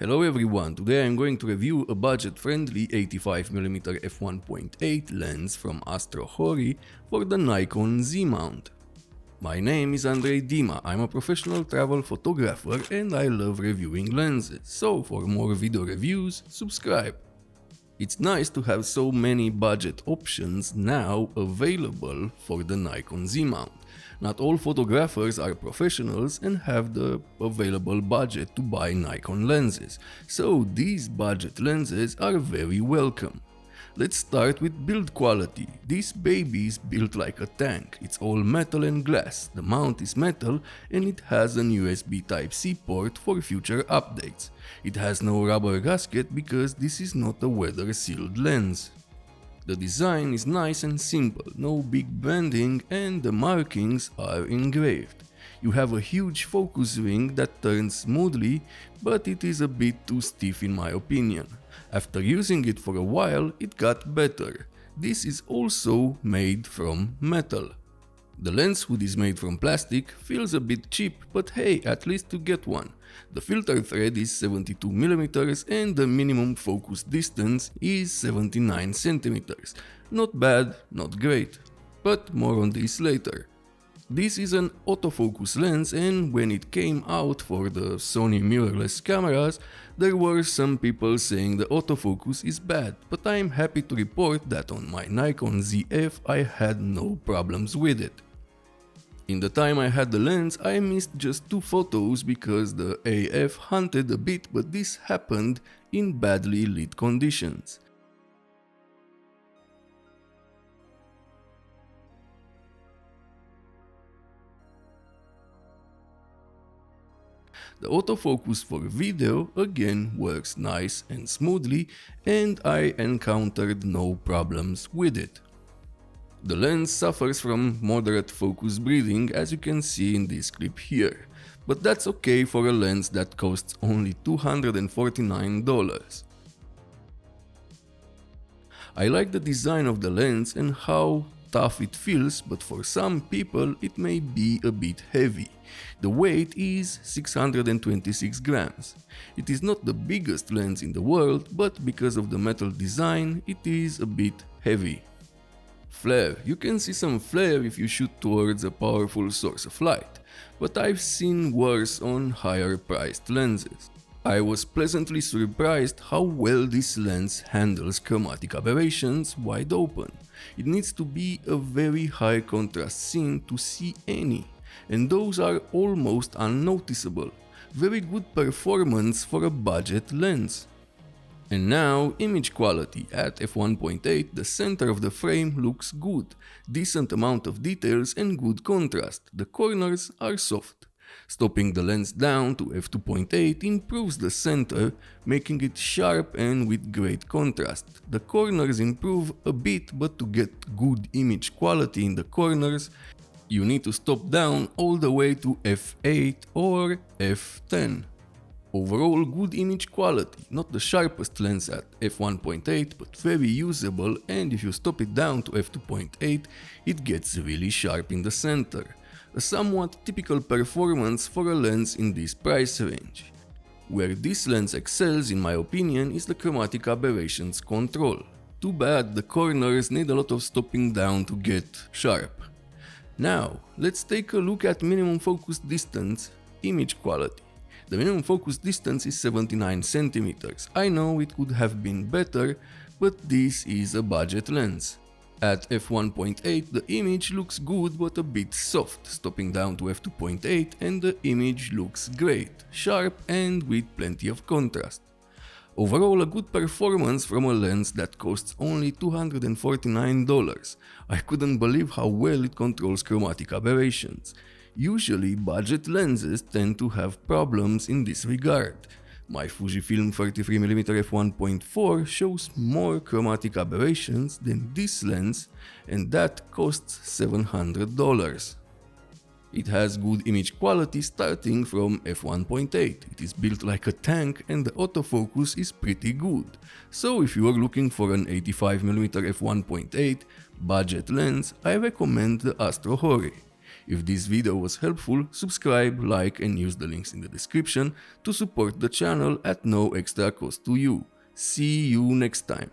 Hello everyone, today I'm going to review a budget-friendly 85mm f1.8 lens from AstrHori for the Nikon Z mount. My name is Andrei Dima, I'm a professional travel photographer and I love reviewing lenses, so for more video reviews, subscribe. It's nice to have so many budget options now available for the Nikon Z mount. Not all photographers are professionals and have the available budget to buy Nikon lenses, so these budget lenses are very welcome. Let's start with build quality. This baby is built like a tank. It's all metal and glass. The mount is metal and it has an USB Type-C port for future updates. It has no rubber gasket because this is not a weather sealed lens. The design is nice and simple, no big bending and the markings are engraved. You have a huge focus ring that turns smoothly, but it is a bit too stiff in my opinion. After using it for a while, it got better. This is also made from metal. The lens hood is made from plastic, feels a bit cheap, but hey, at least you get one. The filter thread is 72mm and the minimum focus distance is 79cm. Not bad, not great. But more on this later. This is an autofocus lens and when it came out for the Sony mirrorless cameras, there were some people saying the autofocus is bad, but I am happy to report that on my Nikon ZF I had no problems with it. In the time I had the lens, I missed just 2 photos because the AF hunted a bit, but this happened in badly lit conditions. The autofocus for video again works nice and smoothly and I encountered no problems with it. The lens suffers from moderate focus breathing as you can see in this clip here, but that's okay for a lens that costs only $249. I like the design of the lens and how tough it feels, but for some people it may be a bit heavy. The weight is 626 grams. It is not the biggest lens in the world, but because of the metal design it is a bit heavy. Flare. You can see some flare if you shoot towards a powerful source of light, but I've seen worse on higher priced lenses. I was pleasantly surprised how well this lens handles chromatic aberrations wide open. It needs to be a very high contrast scene to see any, and those are almost unnoticeable. Very good performance for a budget lens. And now, image quality. At f1.8 the center of the frame looks good, decent amount of details and good contrast. The corners are soft. Stopping the lens down to f2.8 improves the center, making it sharp and with great contrast. The corners improve a bit, but to get good image quality in the corners, you need to stop down all the way to f8 or f10. Overall good image quality, not the sharpest lens at f1.8 but very usable, and if you stop it down to f2.8 it gets really sharp in the center. A somewhat typical performance for a lens in this price range. Where this lens excels in my opinion is the chromatic aberrations control. Too bad the corners need a lot of stopping down to get sharp. Now let's take a look at minimum focus distance, image quality. The minimum focus distance is 79cm. I know it could have been better, but this is a budget lens. At f1.8 the image looks good but a bit soft, stopping down to f2.8 and the image looks great, sharp and with plenty of contrast. Overall a good performance from a lens that costs only $249. I couldn't believe how well it controls chromatic aberrations. Usually budget lenses tend to have problems in this regard. My Fujifilm 33mm f1.4 shows more chromatic aberrations than this lens and that costs $700. It has good image quality starting from f1.8. It is built like a tank and the autofocus is pretty good. So if you are looking for an 85mm f1.8 budget lens, I recommend the AstrHori. If this video was helpful, subscribe, like and use the links in the description to support the channel at no extra cost to you. See you next time.